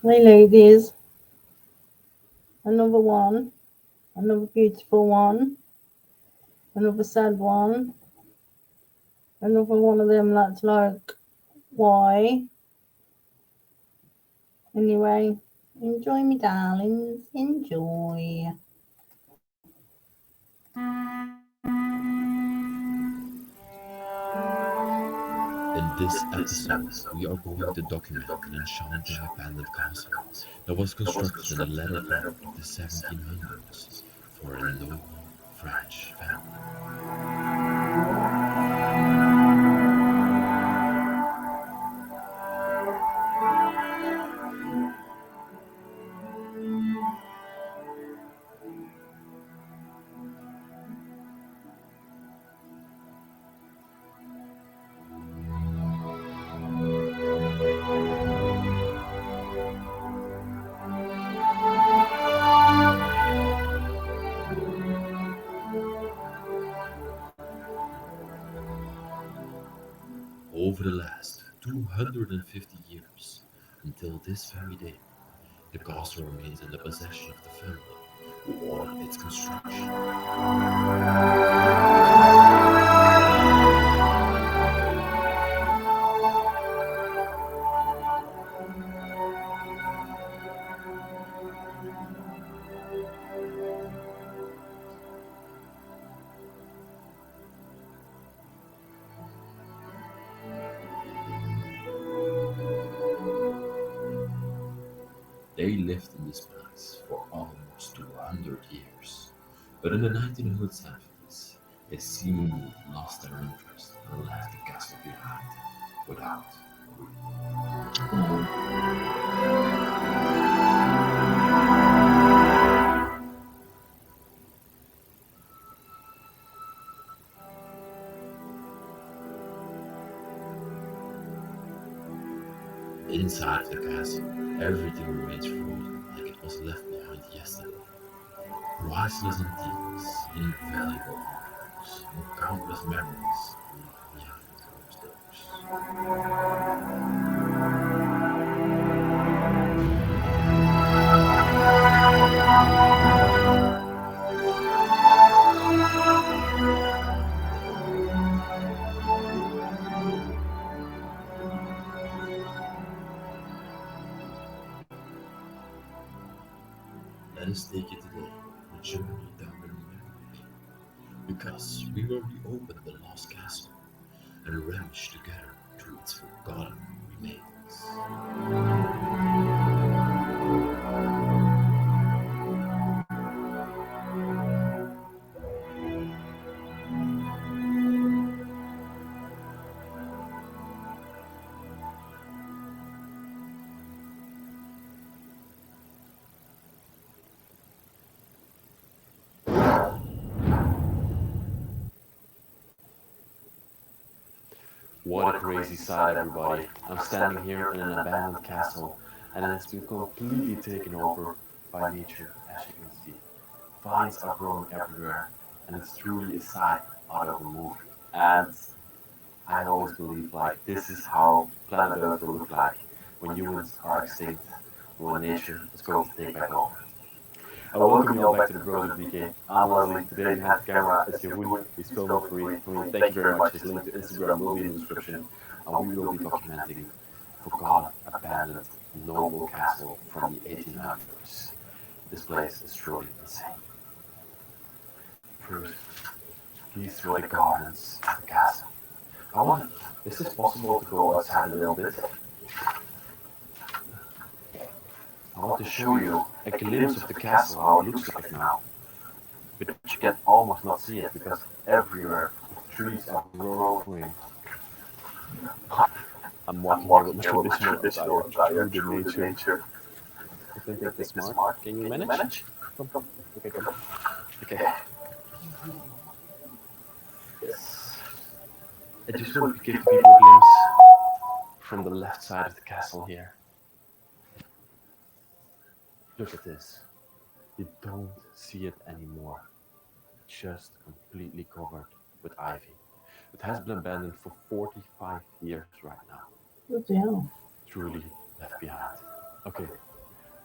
Hey ladies, another one, another beautiful one, another sad one, another one of them that's like, why? Anyway, enjoy me darlings, enjoy. In this episode, we are going to document an enchanting abandoned castle that was constructed in the latter part of the 1700s for a noble French family. Over the last 250 years, until this very day, the castle remains in the possession of the family who ordered its construction. They lived in this place for almost 200 years, but in the 1970s, they seemingly lost their interest and left the castle behind without a reason. Inside of the castle, everything remains frozen like it was left behind yesterday. Priceless antiques, invaluable artworks, and countless memories live behind closed doors. Let us take you today on a journey down memory lane, because we will reopen the lost castle and rummage together through its forgotten remains. What a crazy sight, everybody. I'm standing here in an abandoned castle, and it's been completely taken over by nature, as you can see. Vines are growing everywhere, and it's truly a sight out of a movie. And I always believe like this is how planet Earth will look like when humans are extinct and when nature is going to take back over. I welcome you all back to the Bros of DK. I'm Leslie. Today behind the camera is Jeroen. He's filming for me. Thank you very much. His link to Instagram will be in the description. And we will be documenting a forgotten, abandoned, noble castle from the 1800s. This place is truly insane. First, these were the gardens of the castle. I wonder, is this possible to go outside a little bit? I want to show you a glimpse of the castle, how it looks like now. But you can almost not see it because everywhere trees are growing. I'm walking here with my traditional attire through the nature. I think this is smart. Can you manage? Come. Okay, come. Okay. Yes. I just want to give the people a glimpse from the left side of the castle here. Look at this. You don't see it anymore. Just completely covered with ivy. It has been abandoned for 45 years right now. What the hell? Truly left behind. Okay,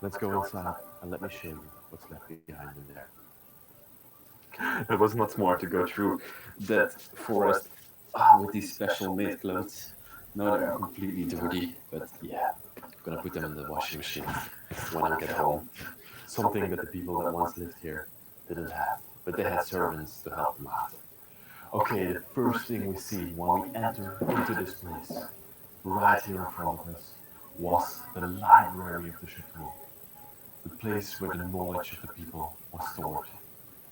Let's go inside and let me show you what's left behind in there. It was not smart to go through that forest with these special made clothes. Now they're completely dirty, but yeah, I'm gonna put them in the washing machine when I get home. Something that the people that once lived here didn't have, but they had servants to help them out. Okay, the first thing we see when we enter into this place, right here in front of us, was the library of the chateau, the place where the knowledge of the people was stored.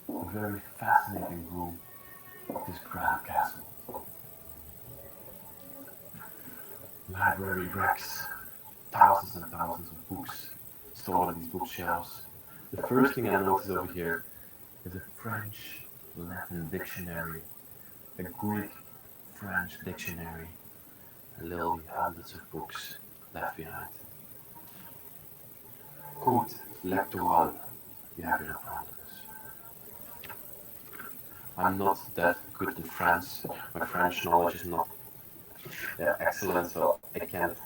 A very fascinating room of this grand castle. Library racks, thousands and thousands of books stored on these bookshelves. The first thing I notice over here is a French Latin dictionary, a Greek French dictionary, and literally hundreds of books left behind. Code Lectoral we have here in front of us. I'm not that good in France. My French knowledge is not excellent, so I can't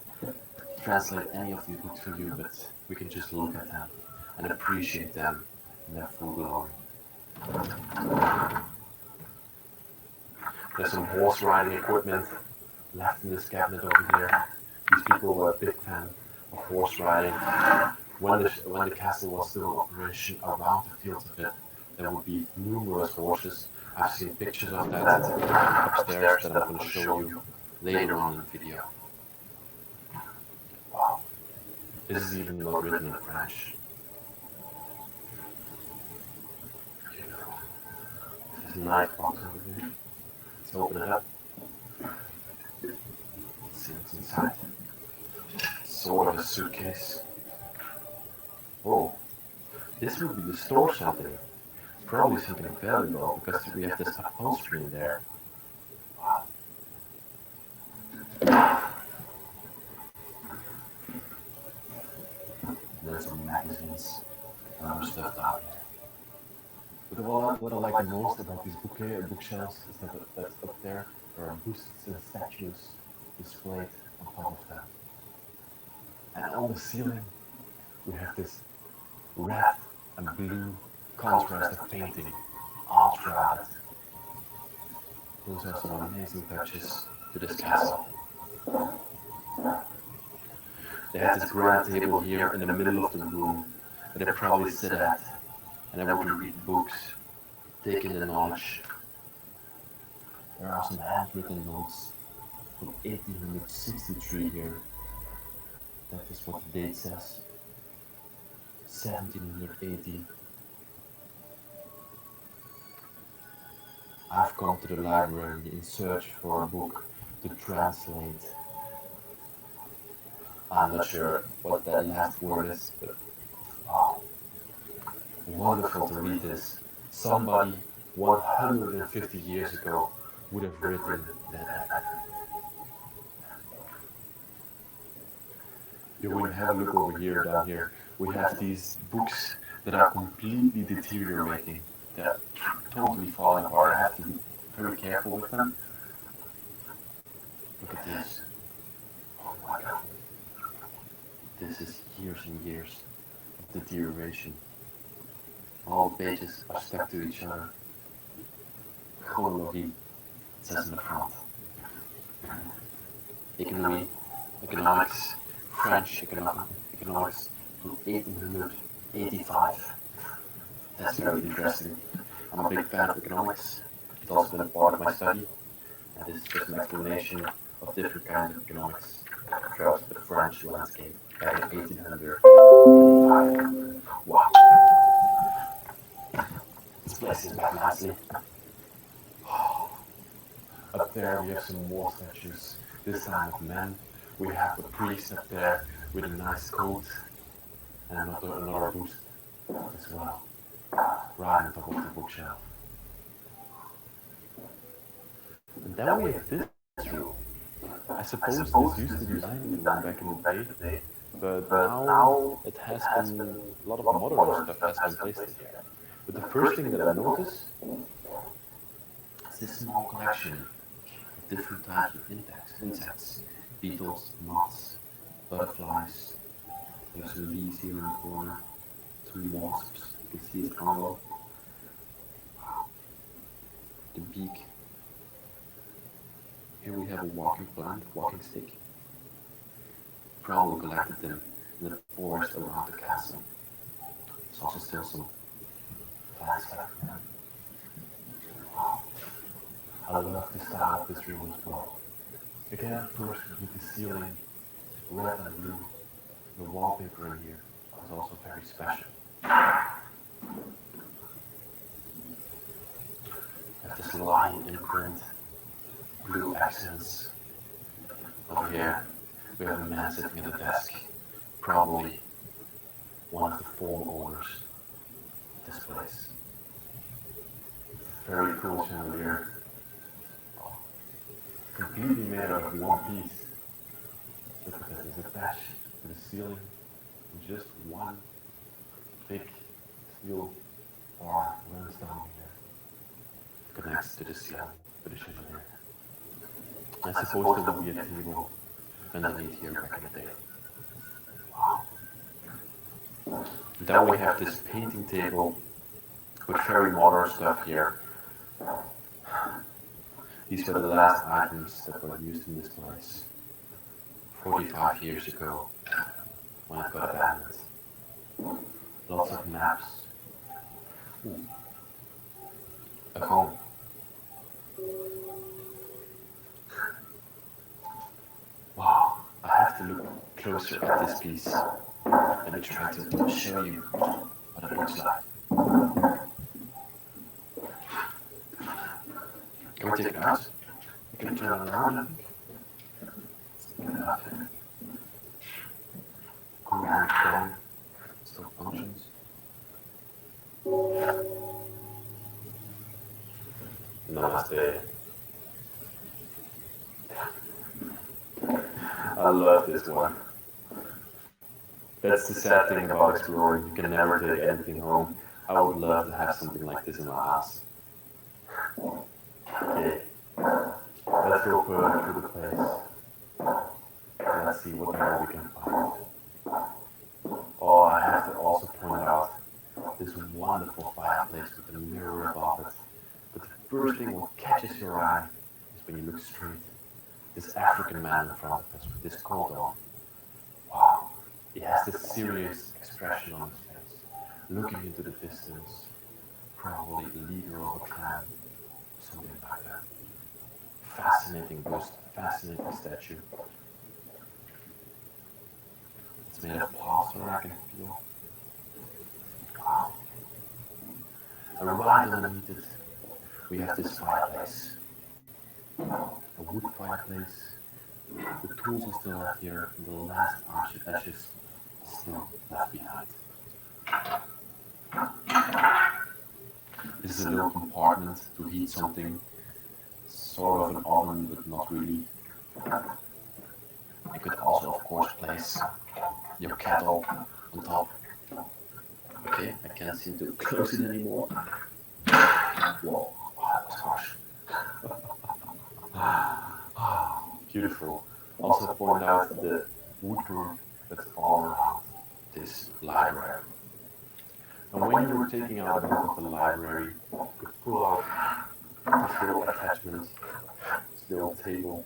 translate any of these books for you, but we can just look at them and appreciate them in their full glory. There's some horse riding equipment left in this cabinet over here. These people were a big fan of horse riding. When the castle was still in operation, around the fields of it, there would be numerous horses. I've seen pictures of that upstairs that I'm going to show you later on in the video. Wow, this is even not written in French. Beautiful. There's a knife box over here. Let's open it up. Let's see what's inside. Sort of a suitcase. Oh, this would be to store something. Probably something valuable because we have this upholstery in there. Wow. There's some magazines and other stuff down here. But what I like the most about these bookshelves is that up there are bustes and statues displayed on top of them. And on the ceiling we have this red and blue contrast of painting all throughout it. Those are some amazing touches to this castle. They had this grand table here in the middle of the room that they probably sit at, and they would read books, take in the knowledge. There are some handwritten notes from 1863 here. That is what the date says. 1780. I've come to the library in search for a book to translate. I'm not sure what that last word is, but wow, wonderful to read this. Somebody 150 years ago would have written that. You will have a look over here, down here. We have these books that are completely deteriorating. They're totally falling apart. I have to be very careful with them. Look at this. Oh my god. This is years and years of deterioration. All the pages are stuck to each other. Chronologie, it says in the front. Economy, economics, French economics from 1885. That's very interesting. I'm a big fan of economics. It's also been a part of my study. And this is just an explanation of different kinds of economics throughout the French landscape back in 1885. Wow. This place is back nicely. Up there we have some more statues, this time of men. We have a priest up there with a nice coat and another boost as well, right on top of the bookshelf. And then we have this room. I suppose this used to be dining room back in the day, but now it has been, a lot of modern stuff has been placed in here. But the first thing that I notice is this small collection of different types of insects, beetles, moths, butterflies. There's some bees here in the corner, some wasps. You can see its angle, the beak. Here we have a walking plant, walking stick. Probably collected them in the forest around the castle. There's also still some plants left. I love the style of this room as well. Again, first with the ceiling, red and blue. The wallpaper in here is also very special. We have this lion imprint, blue accents. Over here, we have a man sitting at a desk, probably one of the former owners of this place. Very cool chandelier, completely made out of one piece. Look at that, it's attached to the ceiling in just one big steel bar runs down here. Connects to the ceiling with the chandelier. I suppose there will be a table underneath here back in the day. Wow. Then we have this painting table with very modern stuff here. These were the last items that were used in this place 45 years ago when it got abandoned. Lots of maps. Ooh. A phone. Wow, I have to look closer at this piece. Let me try to show you what it looks like. Can we take it out? We can turn it around, I think. Cool down. Still functions. Namaste. I love this one. That's the sad thing about exploring. You can never take anything home. I would love to have something like this in my house. Okay, let's go further through the place. Let's see what more we can find. Oh, I have to also point out this wonderful fireplace with a mirror above it. But the first thing what catches your eye is when you look straight. This African man in front of us with this coat on. Wow, he has this serious expression on his face, looking into the distance. Probably the leader of a clan, something like that. Fascinating bust, fascinating statue. It's made of plaster, I can feel. Wow. And right underneath it, we have this fireplace. A wood fireplace. The tools are still left here, and the last ashes still left behind. This is a little compartment to heat something, sort of an oven, but not really. You could also, of course, place your kettle on top. Okay, I can't seem to close it anymore. Whoa, that was harsh. Beautiful. Also point out the woodwork that's all around this library. And when you were taking out a book of the library, you could pull out this little attachment, this little table,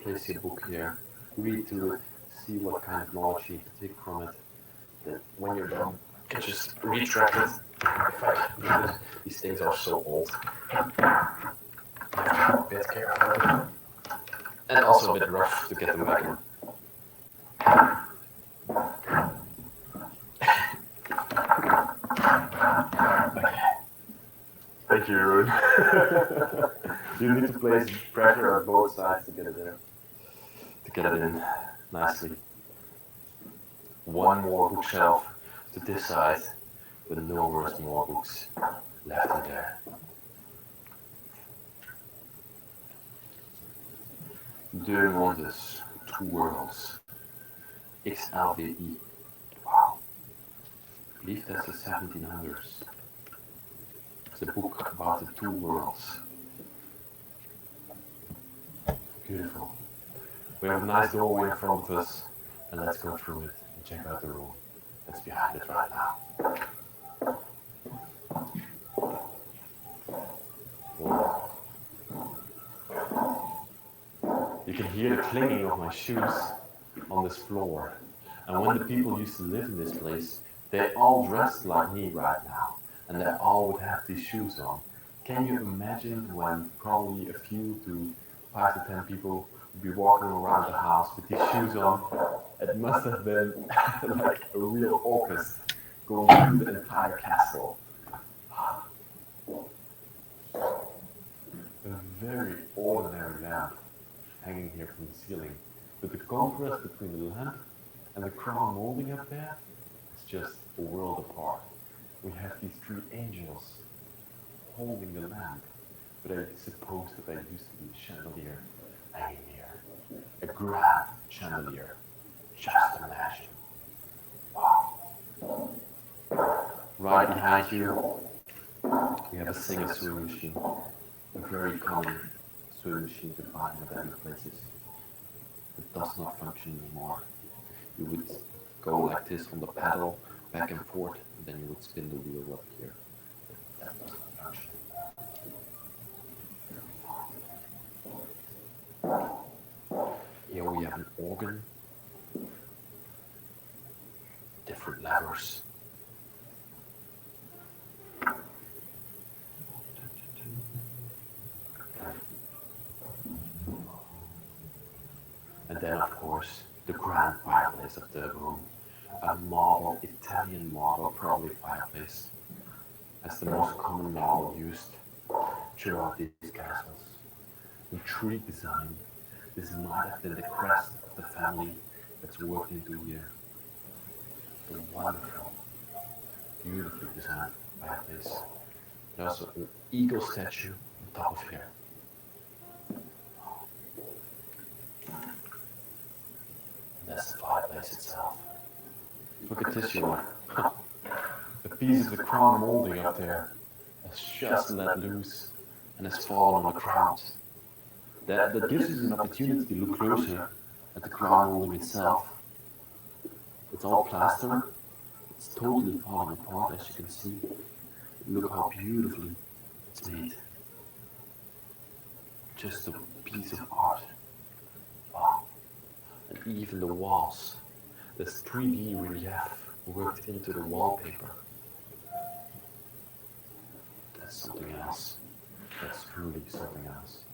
place your book here, read through it, see what kind of knowledge you can take from it. Then when you're done, you can just retract it. In fact, these things are so old. A bit careful. And also a bit rough to get them back in. Thank you, Ruud. You need to place pressure on both sides to get it in. To get it in nicely. One more bookshelf to this side, with numerous more books left in there. During Wonders, Two Worlds, XLVI. Wow. I believe that's the 1700s. It's a book about the two worlds. Beautiful. We have a nice doorway in front of us, and let's go through it and check out the room. that's behind it right now. Whoa. You can hear the clinging of my shoes on this floor. And when the people used to live in this place, they all dressed like me right now. And they all would have these shoes on. Can you imagine when probably a few to 5 to 10 people would be walking around the house with these shoes on? It must have been like a real orchestra going through the entire castle. A very ordinary lamp hanging here from the ceiling. But the contrast between the lamp and the crown molding up there is just a world apart. We have these three angels holding the lamp, but I suppose that there used to be a chandelier hanging here. A grand chandelier. Just imagine. Wow. Right behind you, we have a Singer sewing machine. A very common sewing machine to find in abandoned places. It does not function anymore. You would go like this on the pedal, back and forth, and then you would spin the wheel up here. That does not function. Here we have an organ, different levers. And then, of course, the grand fireplace of the room. A marble, Italian marble, probably fireplace. That's the most common marble used throughout these castles. The tree design, this might have been the crest of the family that's worked into here. A wonderful, beautifully designed fireplace. There's also an eagle statue on top of here. That's the fireplace itself. Look at this one. A piece of the crown molding up there has just let loose and has fallen on the ground. That gives us an opportunity to look closer at the crown molding itself. It's all plaster. It's totally falling apart, as you can see. Look how beautifully it's made. Just a piece of art. Wow. And even the walls. There's 3D relief worked into the wallpaper. That's something else. That's truly something else.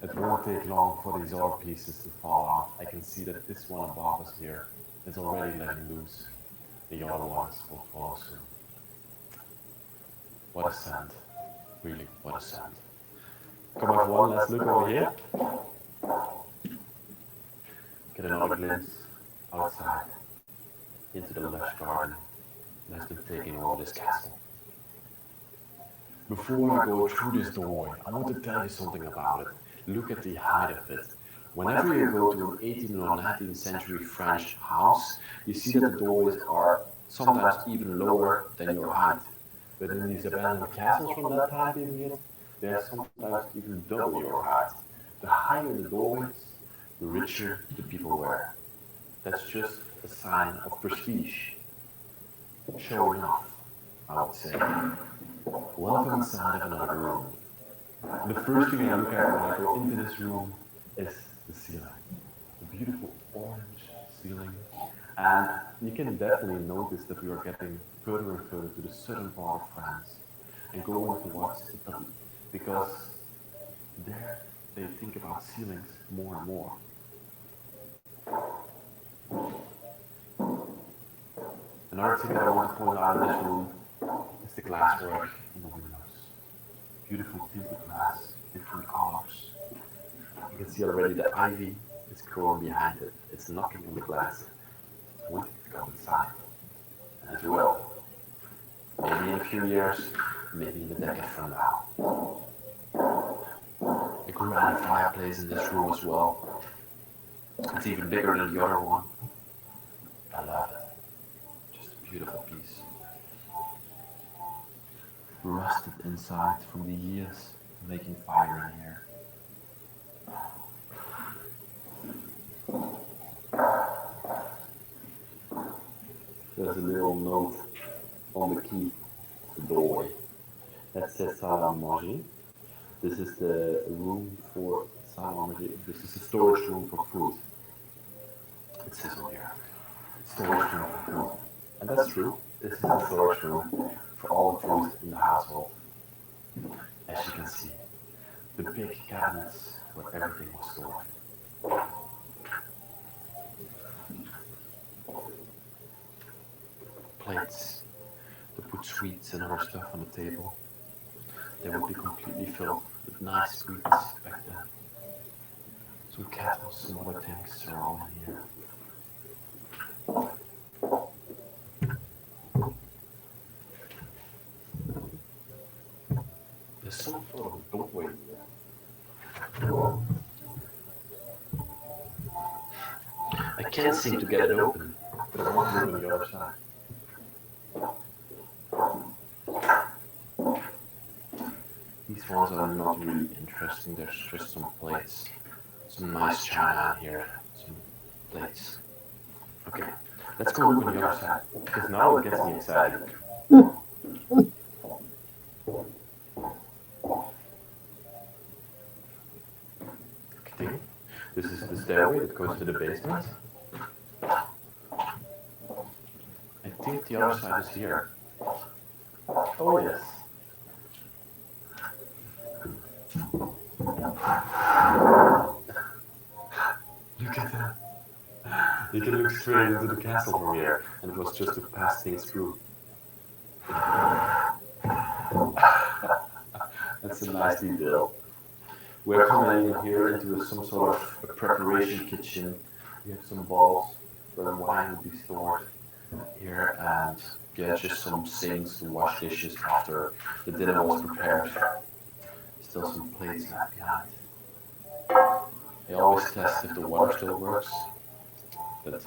It won't take long for these other pieces to fall off. I can see that this one above us here is already letting loose. The other ones will follow soon. What a scent. Really, what a scent. Come on, one last look over here. Get another glimpse outside into the lush garden that has been taking over this castle. Before I go through this doorway, I want to tell you something about it. Look at the height of it. Whenever you go to an 18th or 19th century French house, you see that the doorways are sometimes even lower than your height. But in these abandoned castles from that time period, they are sometimes even double your height. The higher the doorways, the richer the people were. That's just a sign of prestige. Showing off, I would say. Welcome inside of another room. The first thing I look at when I go into this room is the ceiling. The beautiful orange ceiling. And you can definitely notice that we are getting further and further to the southern part of France and going towards Italy, because there they think about ceilings more and more. Another thing that I want to point out in this room is the glasswork in the windows. Beautiful tinted glass, different colors. You can see already the ivy is growing behind it. It's knocking on the glass. It's waiting to go inside. And it will. Maybe in a few years, maybe in a decade from now. A grand fireplace in this room as well. It's even bigger than the other one. I love it. Just a beautiful piece. Rusted inside from the years making fire in here. there's a little note on the key of the doorway that says salle à manger. This is the room for salle à manger. This is the storage room for food. It says on here, storage room for food. And that's true. This is the storage room for all the food in the household. As you can see, the big cabinets where everything was stored. Plates to put sweets and other stuff on the table. They would be completely filled with nice sweets back then. Some kettles, some other things are all in here. There's some sort of a doorway here. I can't seem to get it open, but I want to go to the other side. These ones are not really interesting, there's just some plates. Some nice china in here, some plates. Okay, let's go look on the other side, because now it gets me excited. Okay, this is the stairway that goes to the basement. I think the other side is here. Oh yes. Look at that. You can look straight into the castle from here, and it was just to pass things through. That's a nice detail. We're coming in here into some sort of a preparation kitchen. We have some bowls where wine will be stored here, and yeah, just some sinks to wash dishes after the dinner was prepared. Still some plates left behind. I always test if the water still works, but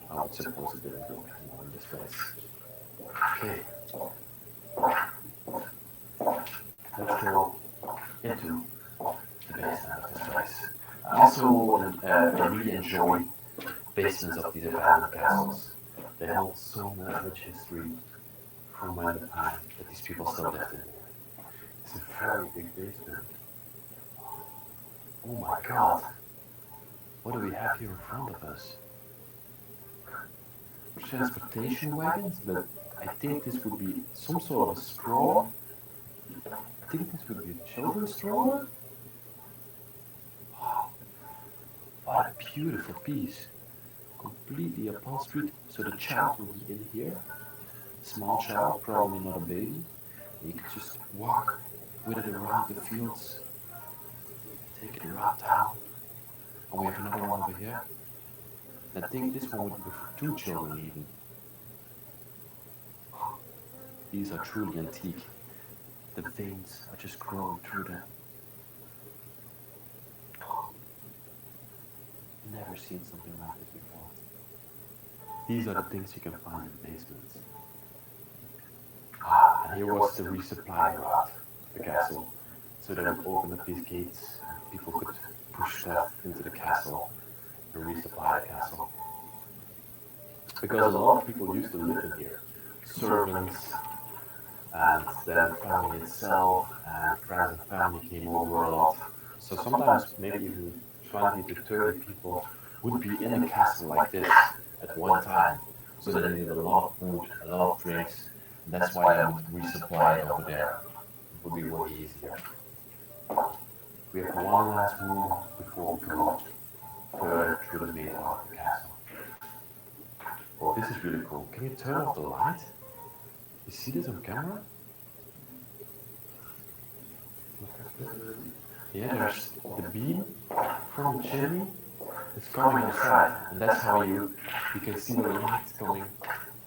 I would suppose it didn't work anymore in this place. Okay. Let's go into the basement of this place. I also really enjoy basements of these abandoned castles. They hold so much history from when the time that these people still lived in here. It's a very big basement. Oh my god. What do we have here in front of us? Transportation wagons, but I think this would be some sort of a stroller. I think this would be a children's stroller. Wow, what a beautiful piece. Completely upholstered, so the child will be in here. Small child, probably not a baby. You could just walk with it around the fields, take it around town. And we have another one over here. I think this one would be for 2 children even. These are truly antique. The veins are just growing through them. Never seen something like this before. These are the things you can find in basements. And here was the resupply route, the castle. So they would open up these gates and people could push stuff into the castle and resupply the castle. Because a lot of people used to live in here. Servants, and then family itself, and friends and family came over a lot. So sometimes maybe even 20 to 30 people would be in a castle like this at one time. So they needed a lot of food, a lot of drinks, and that's why they would resupply it over there. It would be way easier. We have one last room before we go further through the main part of the castle. Oh, this is really cool. Can you turn off the light? You see this on camera? Yeah, there's the beam from the chimney. It's coming outside, and that's how you can see the light coming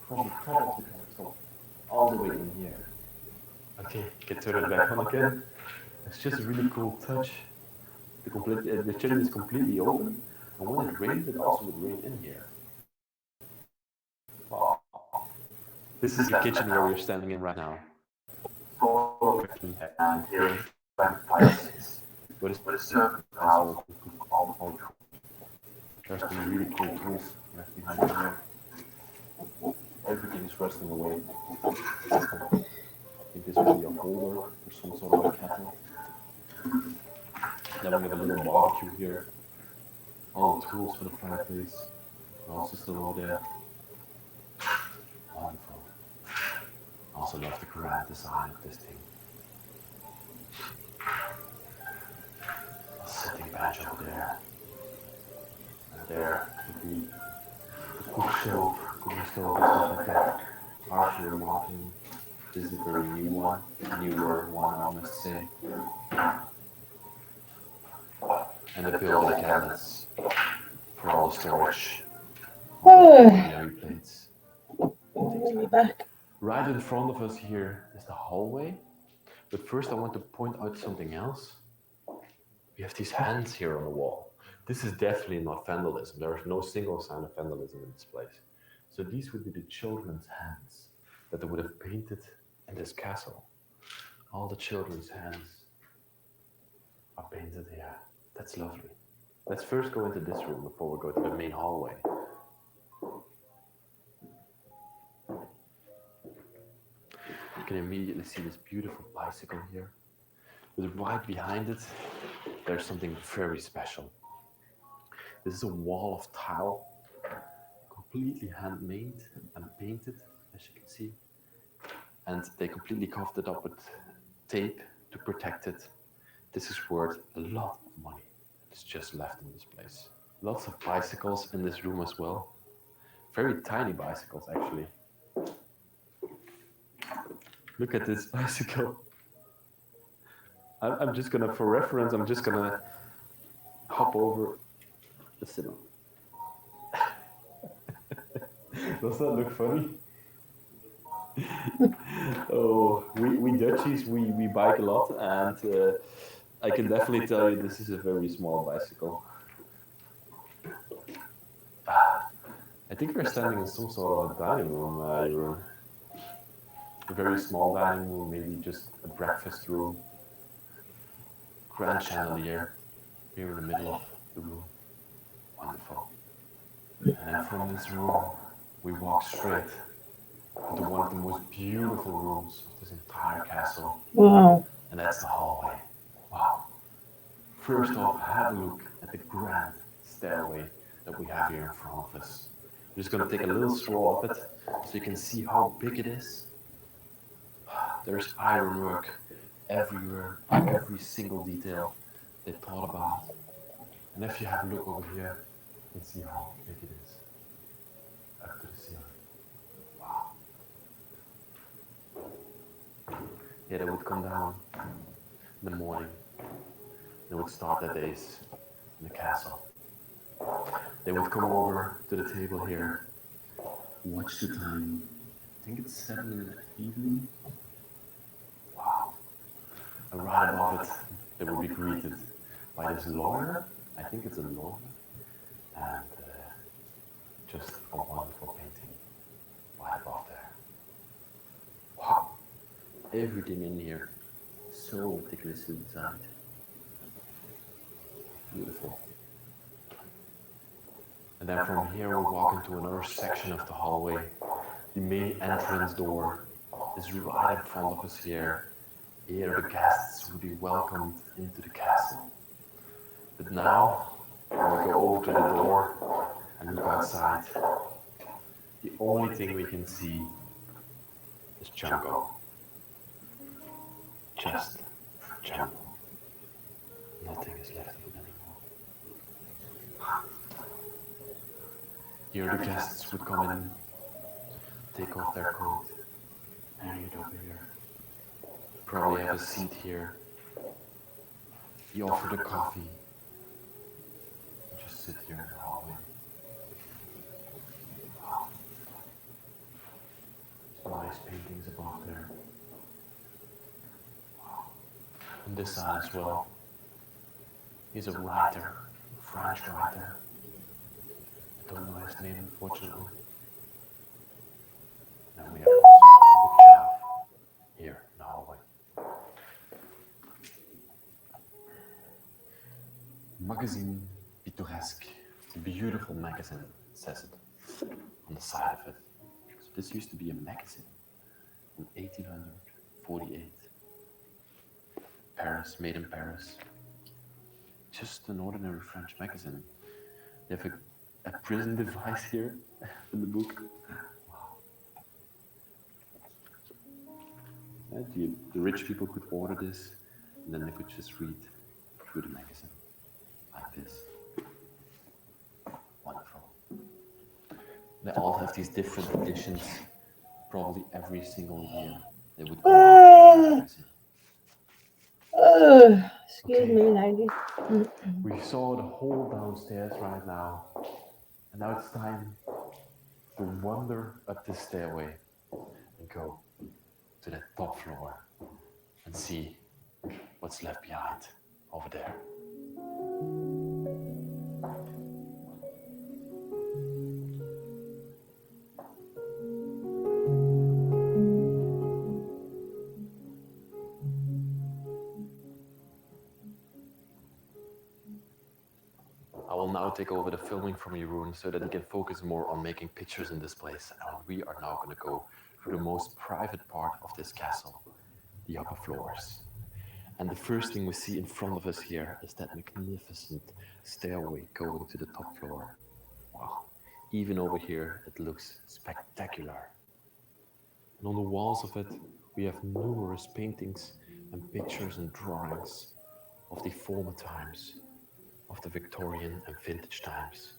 from the top of the castle all the way in here. Okay, you can turn it back on again. It's just a really cool touch. The chimney is completely open, and when it rains, it also would rain in here. Wow. This is the kitchen where we're standing in right now. And here, what is the household? There's some really cool tools left behind here. Every just resting away. I think this will be a holder for some sort of a kettle. Then we have a little barbecue here. All the tools for the fireplace are also still over there. Wonderful. I also love the grand design of this thing. A sitting bench over there. And there would be the bookshelf, cooking stove, and stuff like that. Harsh remarking, this is a very new one. Newer one, I must say. And the built-in cabinets for all the storage. Culinary plates. Back. Right in front of us here is the hallway. But first I want to point out something else. We have these hands here on the wall. This is definitely not vandalism. There is no single sign of vandalism in this place. So these would be the children's hands that they would have painted in this castle. All the children's hands are painted here. That's lovely. Let's first go into this room before we go to the main hallway. You can immediately see this beautiful bicycle here. But right behind it, there's something very special. This is a wall of tile, completely handmade and painted, as you can see. And they completely covered it up with tape to protect it. This is worth a lot of money. It's just left in this place. Lots of bicycles in this room as well. Very tiny bicycles, actually. Look at this bicycle. I'm just gonna, for reference, I'm just gonna hop over the cinema. Does that look funny? Oh, we Dutchies, we bike a lot, and I can definitely tell you this is a very small bicycle. I think we're standing in some sort of a dining room, Jeroen. A very small dining room, maybe just a breakfast room. Grand chandelier here in the middle of the room. Wonderful. And then from this room, we walk straight into one of the most beautiful rooms of this entire castle. Wow. And that's the hallway. Wow. First off, have a look at the grand stairway that we have here in front of us. I'm just going to take a little stroll up it so you can see how big it is. There's ironwork everywhere, every single detail they thought about. And if you have a look over here, you can see how big it is. Up to the ceiling. Wow. Yeah, they would come down in the morning. They would start their days in the castle. They would come over to the table here, watch the time. I think it's 7 in the evening. Wow. And right above it, they would be greeted by this lawyer. I think it's a lawyer. And just a wonderful painting right above there. Wow. Everything in here, so meticulously designed. Beautiful. And then from here we walk into another section of the hallway. The main entrance door is right in front of us here. Here the guests will be welcomed into the castle. But now, when we go over to the door and look outside, the only thing we can see is jungle. Just jungle. Nothing is left of it anymore. Here the guests would come in, take off their coat, hang it over here. Probably have a seat here. You offer the coffee. You just sit here in the hallway. Wow. Some nice paintings above there. Wow. On this side as well. He's a writer, a French writer. I don't know his name, unfortunately. And we have also a bookshelf here in the hallway. Magazine Pittoresque. It's a beautiful magazine, says it on the side of it. So This used to be a magazine in 1848. Paris, made in Paris. Just an ordinary French magazine. They have a prison device here in the book. Wow. And the rich people could order this, and then they could just read through the magazine like this. Wonderful. They all have these different editions, probably every single year. They would go to the magazine. Excuse me, lady. We saw the whole downstairs right now, and now it's time to wander up this stairway and go to the top floor and see what's left behind over there. I will now take over the filming from Jeroen so that he can focus more on making pictures in this place. And we are now going to go through the most private part of this castle, the upper floors. And the first thing we see in front of us here is that magnificent stairway going to the top floor. Wow, even over here it looks spectacular. And on the walls of it we have numerous paintings and pictures and drawings of the former times, of the Victorian and vintage times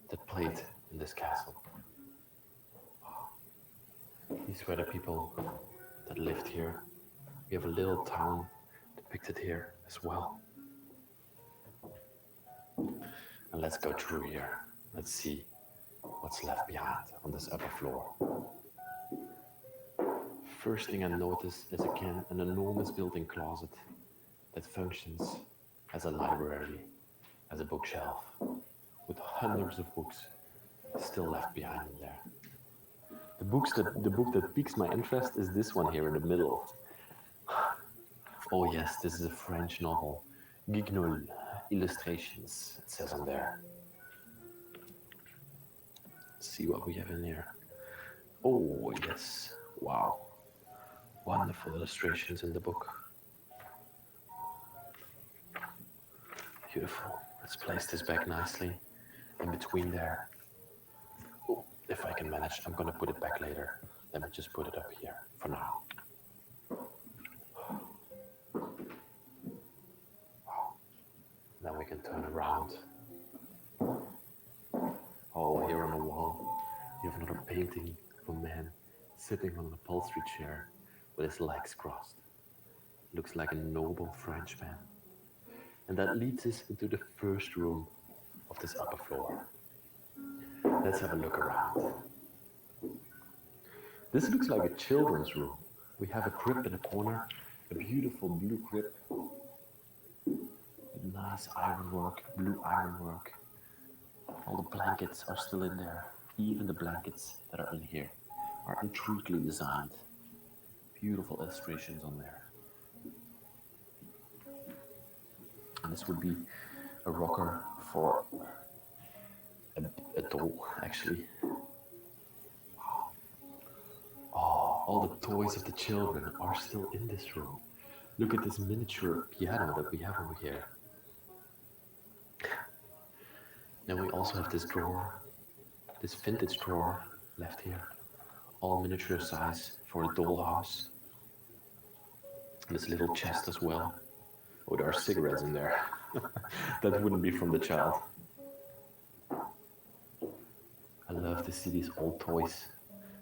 that played in this castle. These were the people that lived here. We have a little town depicted here as well. And let's go through here. Let's see what's left behind on this upper floor. First thing I notice is again an enormous built-in closet that functions as a library, as a bookshelf, with hundreds of books still left behind in there. The book that piques my interest is this one here in the middle. Oh yes, this is a French novel, Guignol, Illustrations, it says on there. Let's see what we have in here. Oh yes, wow, wonderful illustrations in the book. Beautiful. Let's place this back nicely in between there. Oh, if I can manage, I'm gonna put it back later. Let me just put it up here for now. Wow. Then we can turn around. Oh, here on the wall, you have another painting of a man sitting on an upholstery chair with his legs crossed. Looks like a noble Frenchman. And that leads us into the first room of this upper floor. Let's have a look around. This looks like a children's room. We have a crib in the corner, a beautiful blue crib. Nice ironwork, blue ironwork. All the blankets are still in there. Even the blankets that are in here are intriguingly designed. Beautiful illustrations on there. And this would be a rocker for a doll, actually. Oh, all the toys of the children are still in this room. Look at this miniature piano that we have over here. Then we also have this drawer, this vintage drawer left here. All miniature size for a dollhouse. And this little chest as well. Oh, there are cigarettes in there. That wouldn't be from the child. I love to see these old toys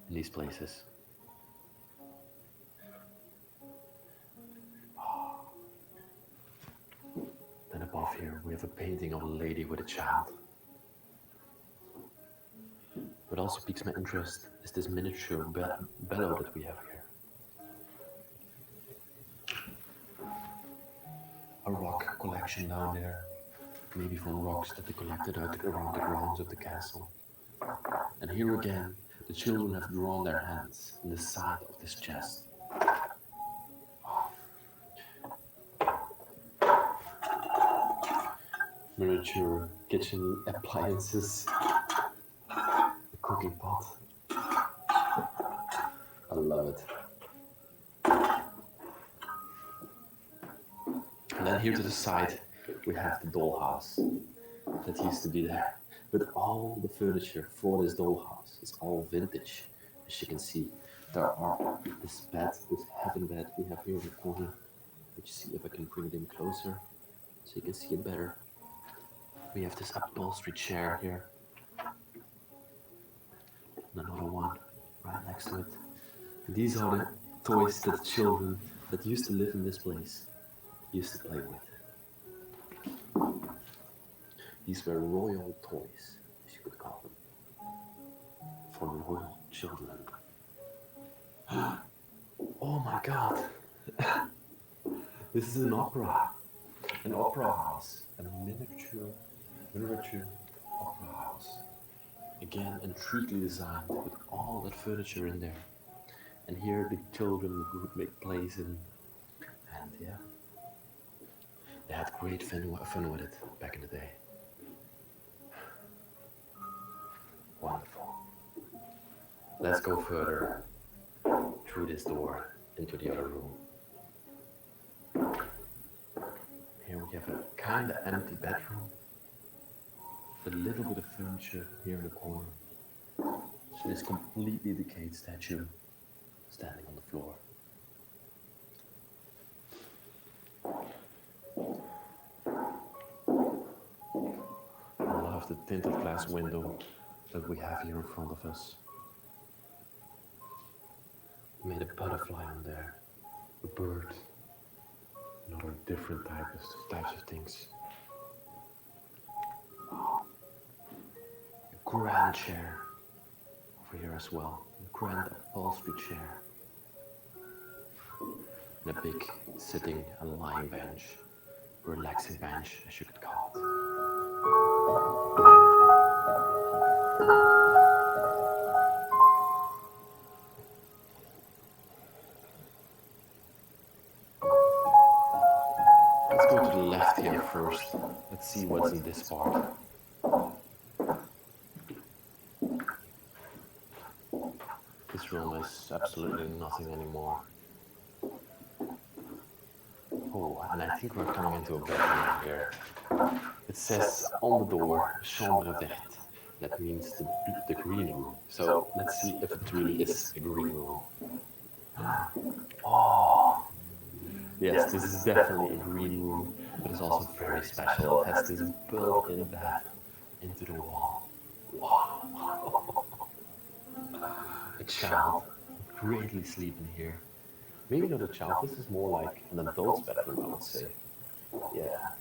in these places. Then above here we have a painting of a lady with a child. What also piques my interest is this miniature bellow that we have here. A rock collection down there, maybe from rocks that they collected out around the grounds of the castle. And here again, the children have drawn their hands on the side of this chest. Miniature kitchen appliances, a cooking pot, I love it. And then here to the side, we have the dollhouse that used to be there. But all the furniture for this dollhouse is all vintage. As you can see, there are this bed, this heaven bed we have here in the corner. Let's see if I can bring it in closer so you can see it better. We have this upholstery chair here. And another one right next to it. And these are the toys that the children that used to live in this place used to play with. These were royal toys, as you could call them, for royal children. Oh my god! This is an opera house, and a miniature opera house. Again, intriguingly designed with all that furniture in there. And here the children would make plays in, and yeah, they had great fun with it back in the day. Wonderful. Let's go further through this door into the other room. Here we have a kind of empty bedroom, with a little bit of furniture here in the corner. This completely decayed statue standing on the floor. I love the tinted glass window that we have here in front of us. We made a butterfly on there, a bird, and other different types of things. A grand chair over here as well, a grand upholstery chair, and a big sitting and lying bench, a relaxing bench as you could call it. Let's go to the left here first. Let's see what's in this part. This room is absolutely nothing anymore. Oh, and I think we're coming into a bedroom here. It says on the door, chambre verte. That means the green room. So let's see if it really is a green room. Oh, yes, this is definitely a green room, but it's also very special. It has this built-in bath into the wall. Wow. A child would greatly sleep in here. Maybe not a child, this is more like an adult's bedroom, I would say. Yeah.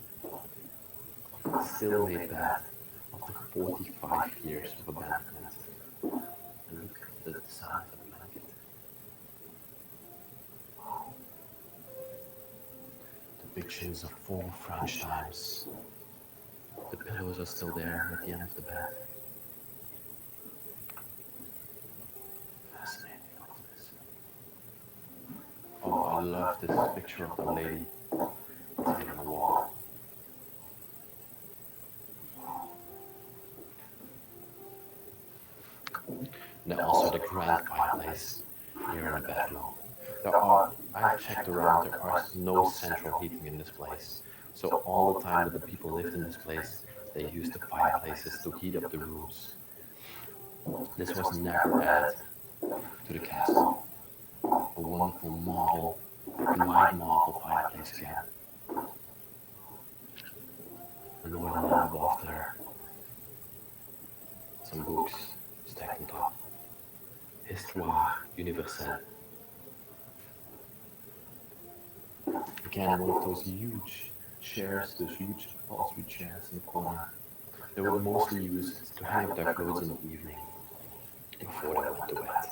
Still made bad after 45 years of abandonment. And look at the design of the blanket. Wow. Depictions of former French times. The pillows are still there at the end of the bed. Fascinating, all of this. Oh, I love this picture of the lady sitting on the wall. And also the grand fireplace here in the bedroom. I checked around, there are no central heating in this place. So all the time that the people lived in this place, they used the fireplaces to heat up the rooms. This was never added to the castle. A wonderful marble, white marble fireplace again. A northern lamp above there. Some books stacked on top. Histoire universelle. Again, one of those huge chairs, those huge upholstery chairs in the corner. They were mostly used to hang up their clothes in the evening before they went to bed.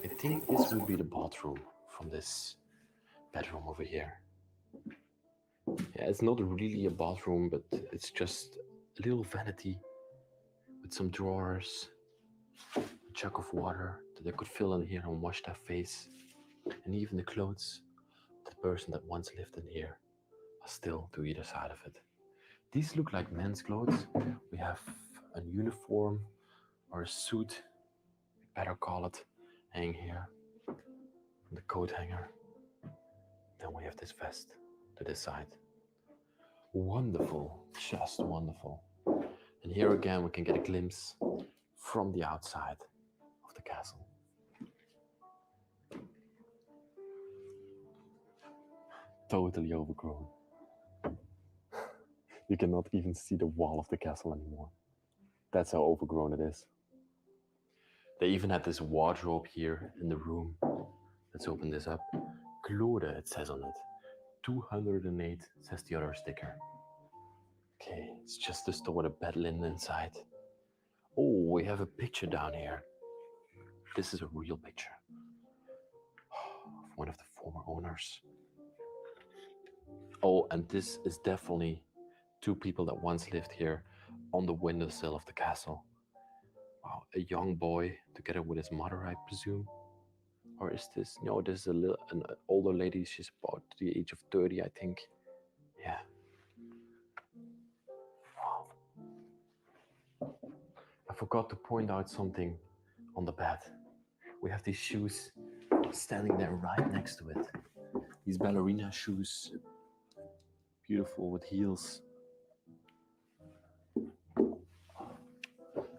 I think this would be the bathroom from this bedroom over here. Yeah, it's not really a bathroom, but it's just a little vanity with some drawers, a jug of water that they could fill in here and wash their face, and even the clothes of the person that once lived in here are still to either side of it. These look like men's clothes. We have a uniform or a suit, better call it, hang here from the coat hanger. Then we have this vest to this side. Wonderful, just wonderful. And here again we can get a glimpse from the outside of the castle. Totally overgrown. You cannot even see the wall of the castle anymore. That's how overgrown it is. They even had this wardrobe here in the room. Let's open this up. Claude, it says on it. 208 says the other sticker. Okay, it's just a store with a bed linen inside. Oh, we have a picture down here. This is a real picture of one of the former owners. Oh, and this is definitely two people that once lived here on the windowsill of the castle. Wow, a young boy together with his mother, I presume. Or is this? No, this is an older lady. She's about the age of 30, I think. Yeah. Wow. I forgot to point out something on the bed. We have these shoes standing there right next to it. These ballerina shoes. Beautiful with heels.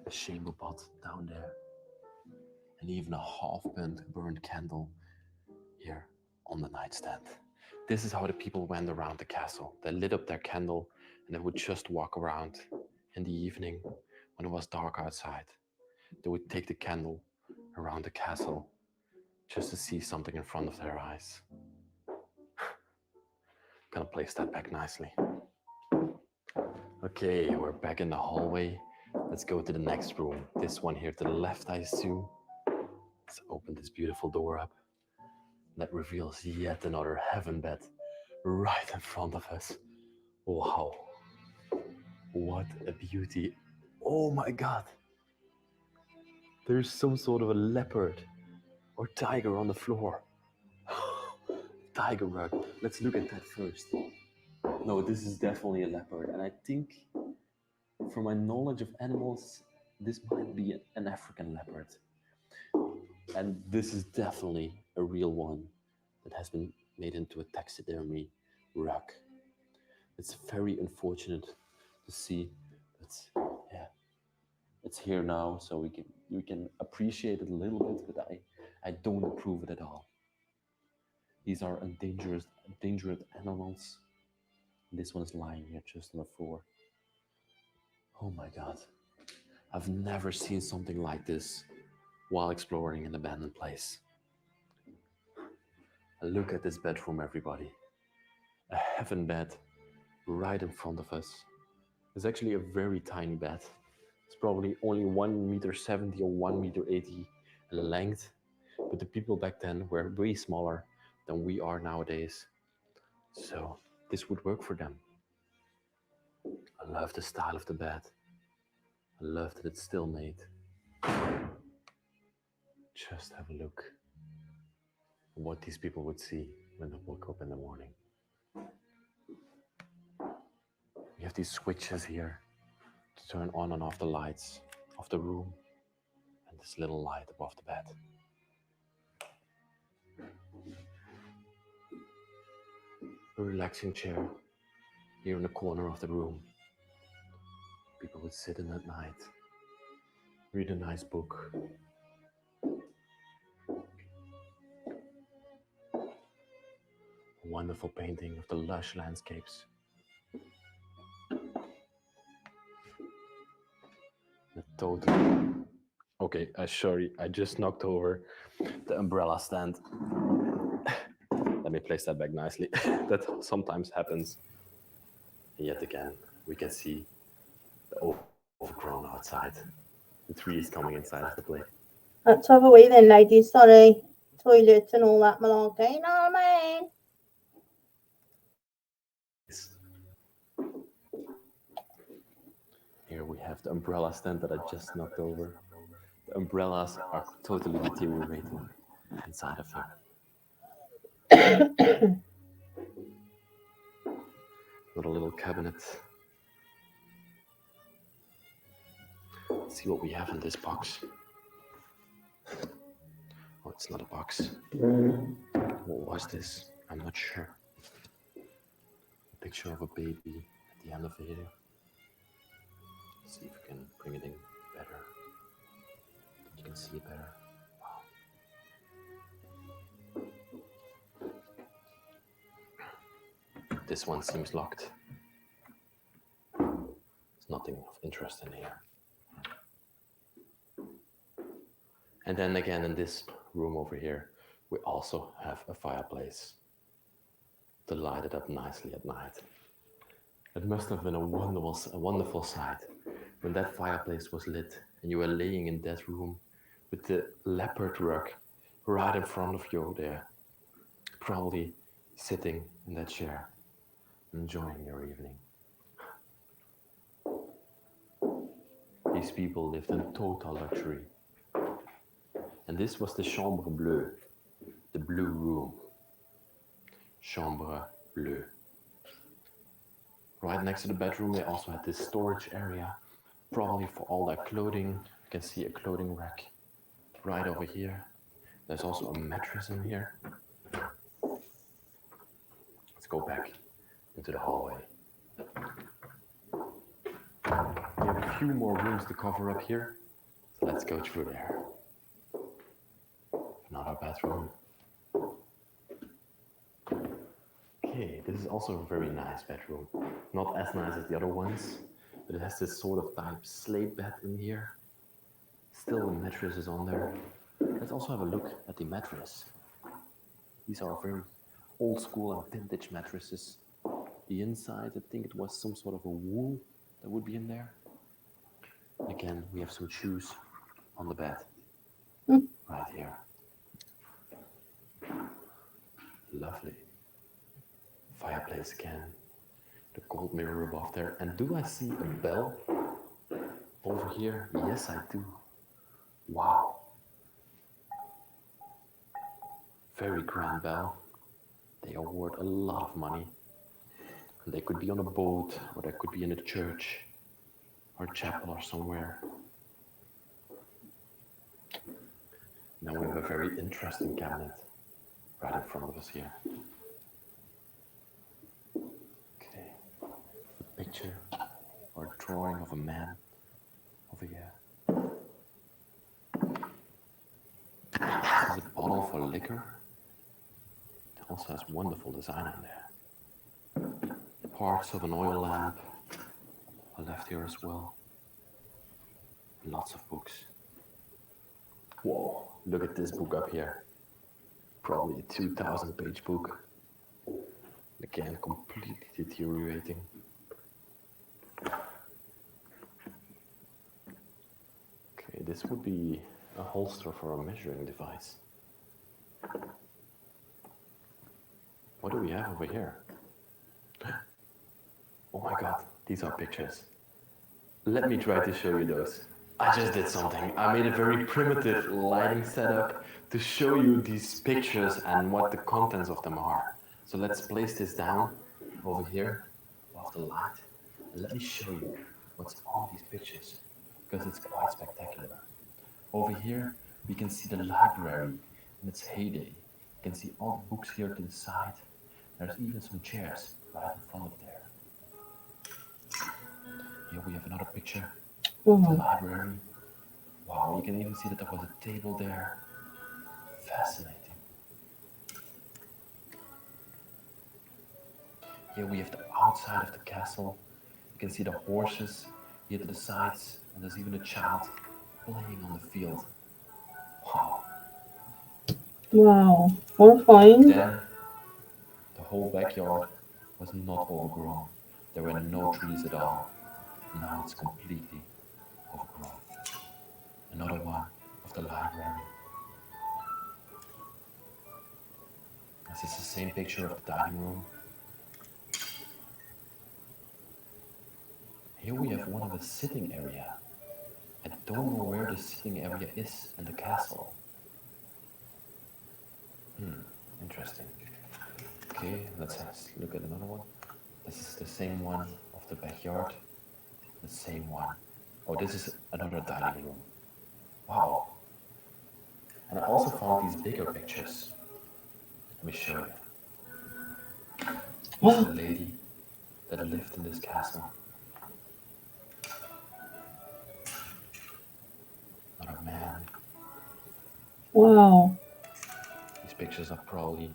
A chamber pot down there. And even a half-burned candle here on the nightstand. This is how the people went around the castle. They lit up their candle and they would just walk around in the evening when it was dark outside. They would take the candle around the castle just to see something in front of their eyes. Gonna place that back nicely. Okay, we're back in the hallway. Let's go to the next room. This one here to the left, I assume. Let's open this beautiful door up. That reveals yet another heaven bed right in front of us. Wow. What a beauty. Oh my God. There's some sort of a leopard or tiger on the floor. Tiger rug. Let's look at that first. No, this is definitely a leopard. And I think, from my knowledge of animals, this might be an African leopard. And this is definitely a real one that has been made into a taxidermy rug. It's very unfortunate to see that, it's here now, so we can appreciate it a little bit, but I don't approve it at all. These are endangered animals. This one is lying here just on the floor. Oh my God. I've never seen something like this while exploring an abandoned place. Look at this bedroom, everybody. A heaven bed right in front of us. It's actually a very tiny bed. It's probably only 1.70 m or 1.80 m in length. But the people back then were way smaller than we are nowadays. So this would work for them. I love the style of the bed. I love that it's still made. Just have a look at what these people would see when they woke up in the morning. We have these switches here to turn on and off the lights of the room, and this little light above the bed. A relaxing chair here in the corner of the room. People would sit in at night, read a nice book. A wonderful painting of the lush landscapes. Okay, sorry, I just knocked over the umbrella stand. Let me place that back nicely. That sometimes happens. And yet again, we can see the overgrown outside. The trees coming inside of the place. Let's have a wee then, ladies. Sorry. Toilets and all that malarkey. You know what I mean? Here we have the umbrella stand that I just knocked over. The umbrellas are totally deteriorating inside of here. Got a little cabinet. Let's see what we have in this box. Oh, it's not a box. What was this? I'm not sure. A picture of a baby at the end of the video. See if we can bring it in better. You can see it better. Wow. This one seems locked. There's nothing of interest in here. And then again, in this room over here, we also have a fireplace to light it up nicely at night. It must have been a wonderful sight when that fireplace was lit and you were laying in that room with the leopard rug right in front of you there, probably sitting in that chair, enjoying your evening. These people lived in total luxury. And this was the Chambre Bleue, the blue room. Chambre Bleue. Right next to the bedroom, they also had this storage area, probably for all their clothing. You can see a clothing rack right over here. There's also a mattress in here. Let's go back into the hallway. We have a few more rooms to cover up here, so let's go through there. Another bedroom. Okay, this is also a very nice bedroom. Not as nice as the other ones, but it has this sort of type slate bed in here. Still the mattress is on there. Let's also have a look at the mattress. These are very old school and vintage mattresses. The inside, I think it was some sort of a wool that would be in there. And again, we have some shoes on the bed. Right here. Lovely. Fireplace again. The cold mirror above there. And do I see a bell over here? Yes, I do. Wow. Very grand bell. They are worth a lot of money. And they could be on a boat, or they could be in a church, or a chapel, or somewhere. Now we have a very interesting cabinet right in front of us here. Okay, a picture or a drawing of a man over here. This is a bottle for liquor. It also has wonderful design on there. Parts of an oil lamp are left here as well. Lots of books. Whoa, look at this book up here. Probably a 2,000-page book. Again, completely deteriorating. Okay, this would be a holster for a measuring device. What do we have over here? Oh my god, these are pictures. Let me try to show you those. I just did something. I made a very primitive lighting setup to show you these pictures and what the contents of them are. So let's place this down over here above the light. And let me show you what's on these pictures, because it's quite spectacular. Over here, we can see the library in its heyday. You can see all the books here to the side. There's even some chairs right in front of there. Here we have another picture. The library. Wow, you can even see that there was a table there. Fascinating. Here we have the outside of the castle. You can see the horses here to the sides, and there's even a child playing on the field. Wow. Wow, horrifying. Then, the whole backyard was not overgrown. There were no trees at all. Now it's completely overgrown. Another one of the library. This is the same picture of the dining room. Here we have one of the sitting area. I don't know where the sitting area is in the castle. Interesting. Okay, let's look at another one. This is the same one of the backyard. The same one. Oh, this is another dining room. Wow. And I also found these bigger pictures. Let me show you. This is a lady that lived in this castle. Not a man. Wow. These pictures are probably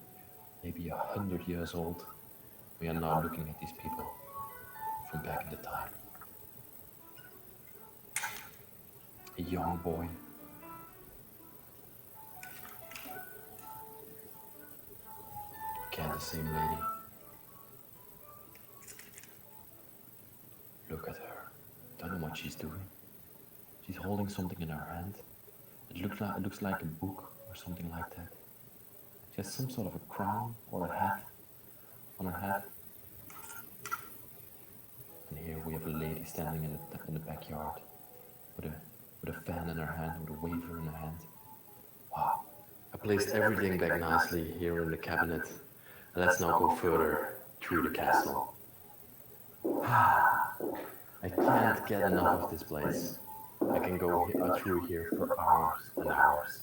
maybe 100 years old. We are now looking at these people from back in the time. A young boy. Again, the same lady. Look at her. Don't know what she's doing. She's holding something in her hand. It looks like a book or something like that. She has some sort of a crown or a hat on her head. And here we have a lady standing in the backyard with a fan in her hand, with a wafer in her hand. Wow. I placed everything back nicely here in the cabinet. And let's now go further through the castle. I can't get enough of this place. I can go through here for hours and hours.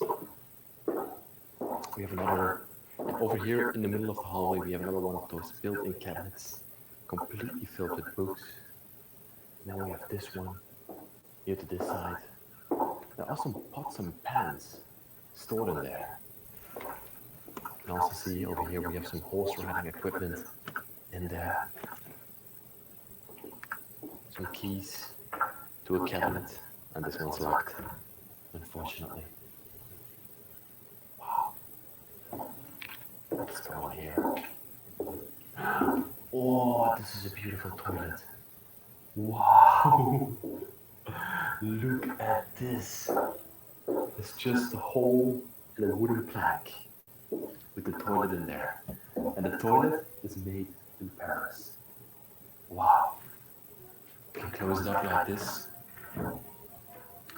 We have another, over here in the middle of the hallway, we have another one of those built-in cabinets, completely filled with books. Then we have this one, here to this side. There are some pots and pans stored in there. You can also see over here we have some horse riding equipment in there. Some keys to a cabinet, and this one's locked, unfortunately. Wow. Let's go in here. Oh, this is a beautiful toilet. Wow. Look at this. It's just a hole in a wooden plank with the toilet in there. And the toilet is made in Paris. Wow. You can close it up like this.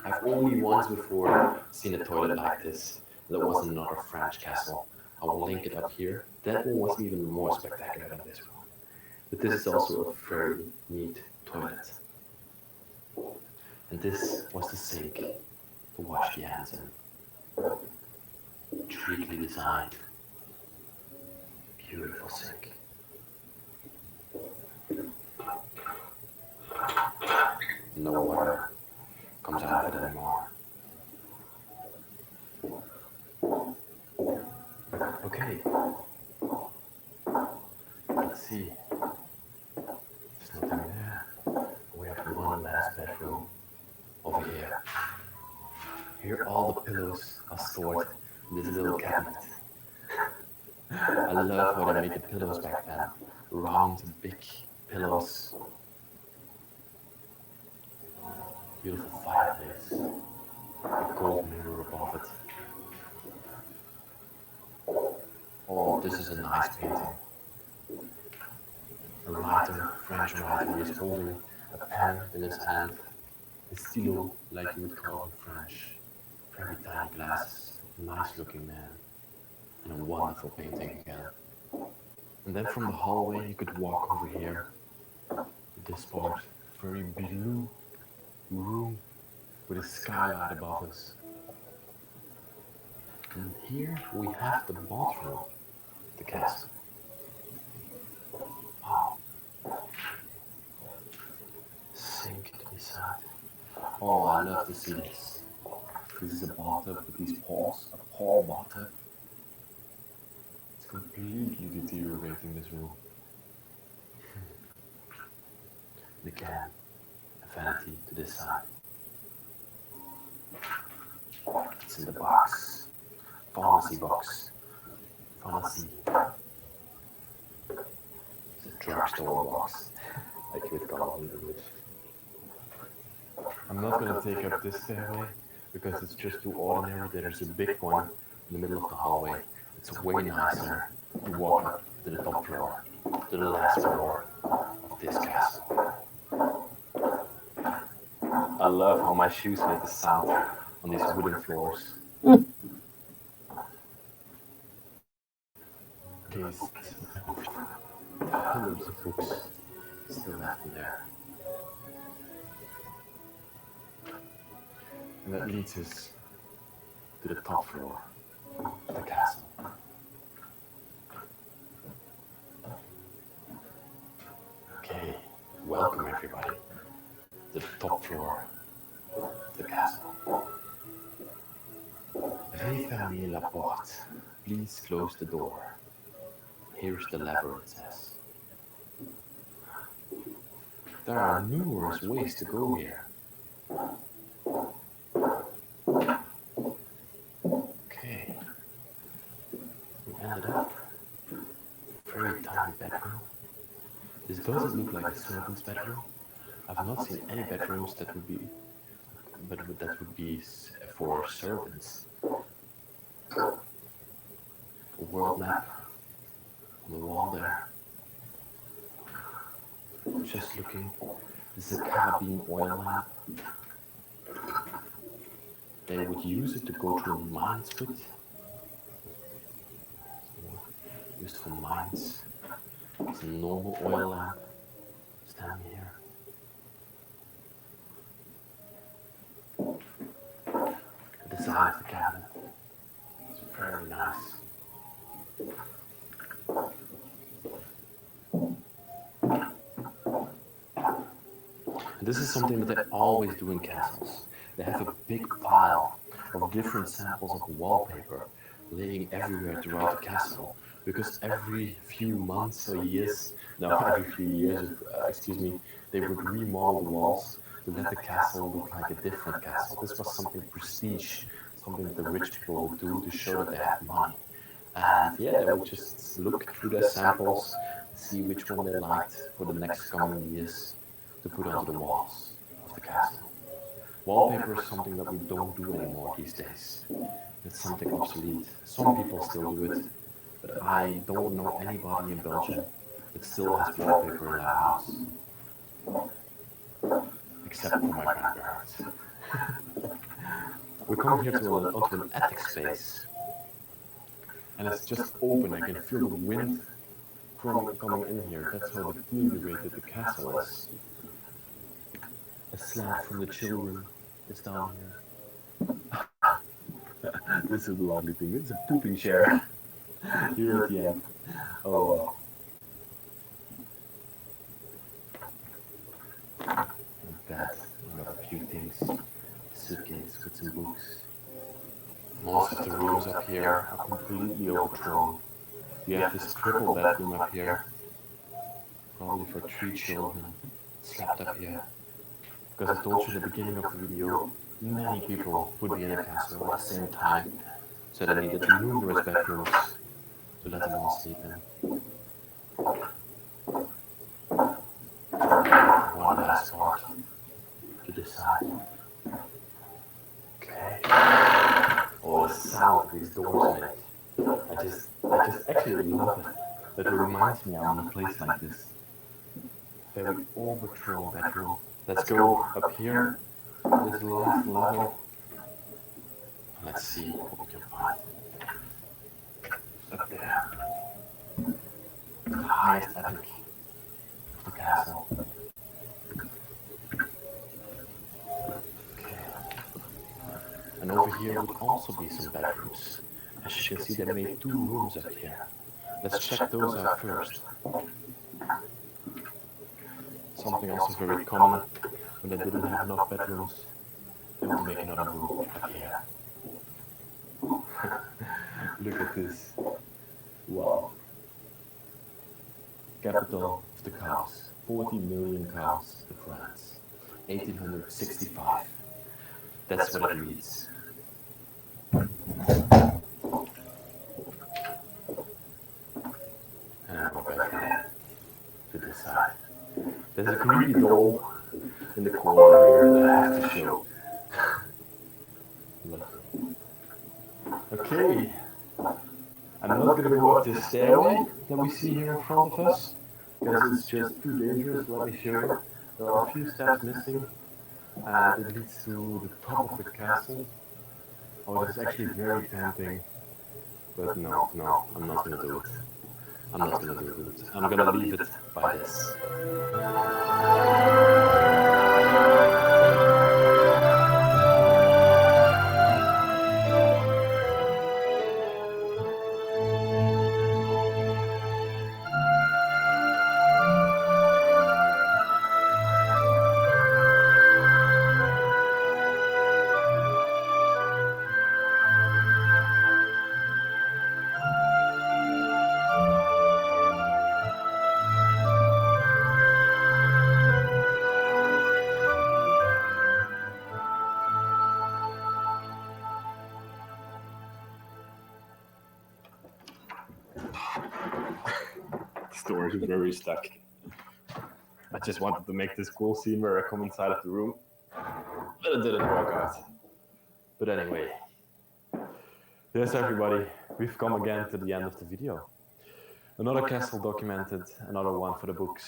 I've only once before seen a toilet like this. That was in another French castle. I will link it up here. That one was even more spectacular than this one. But this is also a very neat toilet. And this was the sink to wash the hands in. Intriguingly designed. Beautiful sink. No water comes out of it anymore. Okay. Let's see. There's nothing there. We have one last bedroom over here. Here all the pillows are stored in this little cabinet. I love how they made the pillows back then. Round, big pillows. Beautiful fireplace. A gold mirror above it. Oh, this is a nice painting. A writer, French writer, is holding a pen in his hand. A stylo, like you would call in French. Very tiny glasses, nice looking man. And a wonderful painting again. And then from the hallway you could walk over here to this part. Very blue room with a skylight above us. And here we have the bathroom of the castle. Wow. Sink to the side. Oh, I love to see this. This is a bathtub with these paws, a paw bathtub. It's completely deteriorating this room. And again, a vanity to this side. It's in the box. Pharmacy box. Pharmacy. It's a drugstore box, like you would call it in English. I'm not going to take up this stairway because it's just too ordinary. There's a big one in the middle of the hallway. It's way nicer to walk up to the top floor, to the last floor of this castle. I love how my shoes make the sound on these wooden floors. Case hundreds of books still left in there. And that leads us to the top floor of the castle. Okay, welcome everybody to the top floor of the castle. Veuillez fermer la porte. Please close the door. Here's the lever, it says. There are numerous ways to go here. Okay. We ended up in a very tiny bedroom. This doesn't look like a servant's bedroom. I've not seen any bedrooms that would be for servants. A world map on the wall there. Just looking. This is a Caribbean oil lamp. They would use it to go through mines with. Used for mines. It's a normal oil lamp. Standing here. The side of the cabinet. It's very nice. And this is something that they always do in castles. They have a big pile of different samples of wallpaper laying everywhere throughout the castle. Because every few months or years, every few years, they would remodel the walls to let the castle look like a different castle. This was something prestige, something that the rich people would do to show that they had money. And yeah, they would just look through their samples, see which one they liked for the next coming years to put onto the walls of the castle. Wallpaper is something that we don't do anymore these days. It's something obsolete. Some people still do it, but I don't know anybody in Belgium that still has wallpaper in their house. Except for my grandparents. We come here onto an attic space. And it's just open. I can feel the wind coming in here. That's how deteriorated the castle is. A slab from the children is down here. This is a lovely thing. It's a pooping chair. Here at the end. Oh well. Like that. We got a few things. Suitcase with some books. Most of the rooms up here are completely overthrown. You have this triple bedroom up here. Probably for 3 children slept up here. Because I told you in the beginning of the video, many people would be in a castle at the same time. So they needed numerous bedrooms to let them all sleep in. One last part to decide. Okay. Oh, the sound of these doors make. I just actually love it. That it reminds me I'm in a place like this. Very overthrown bedroom. Let's go up here, this last level. Let's see what we can find. Up there. The highest attic of the castle. Okay. And over here would also be some bedrooms. As you can see, they made 2 rooms up here. Let's check those out first. Something else is very common. When they didn't have enough bedrooms, they would make another room up here. Look at this. Wow. Capital of the cows. 40 million cows in France. 1865. That's what it reads. And we're back now to this side. There's a creepy doll in the corner here that I have to show. Look. Okay. I'm not going to go up this stairway that we see here in front of us, because it's just too dangerous. Let me show you. There are a few steps missing, and it leads to the top of the castle. Oh, that's actually very tempting. But no, I'm not going to do it. I'm not going to do it. I'm going to leave it by this. storage is very stuck. I just wanted to make this cool scene where I come inside of the room, but it didn't work out. But anyway, yes everybody, we've come again to the end of the video. Another castle documented, another one for the books.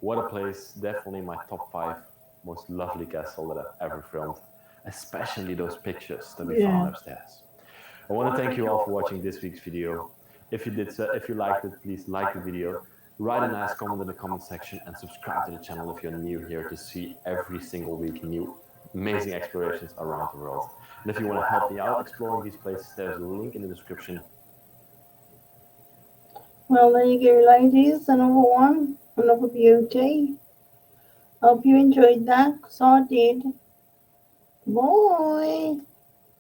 What a place, definitely my top 5 most lovely castle that I've ever filmed. Especially those pictures that we found upstairs. I want to thank you all for watching this week's video. If you liked it, please like the video. Write a nice comment in the comment section and subscribe to the channel if you're new here to see every single week new amazing explorations around the world. And if you want to help me out exploring these places, there's a link in the description. Well, there you go, ladies. Another one. Another beauty. Hope you enjoyed that, because I did. Bye.